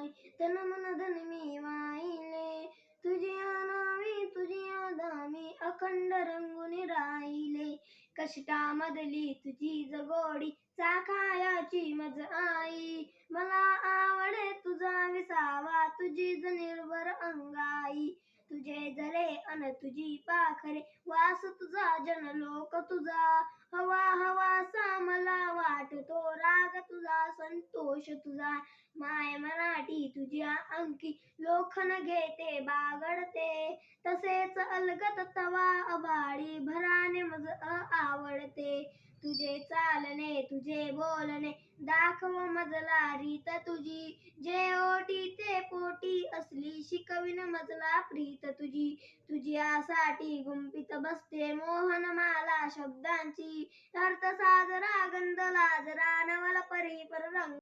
माय तन मन धन मी वाहिले तुझिया नावी तुझिया दामी अखंड रंगून राहिले कष्टामधली तुझी जगोडी चाखायाची मज आई मला आवडे तुझा विसावा तुझीच निर्भर अंगाई तुझे जरे अन तुझी पाखरे वास तुझा जनलोक तुझा हवा हवासा मला वाटतो राग तुझा संतोष तुझा माय मराठी तुझ्या अंकी लोखन घेते बागडते तसेच अलगत तवा अबाळी भराने मज आवडते तुझे चालणे तुझे बोलणे दाखव मजला रीत तुझी जे ओटी ते पोटी असली शिकविन मजला प्रीत तुझी तुझ्यासाठी गुंपित बसते मोहनमाला शब्दांची अर्थ साजरा गंध लाजरा नवल परी पर रंग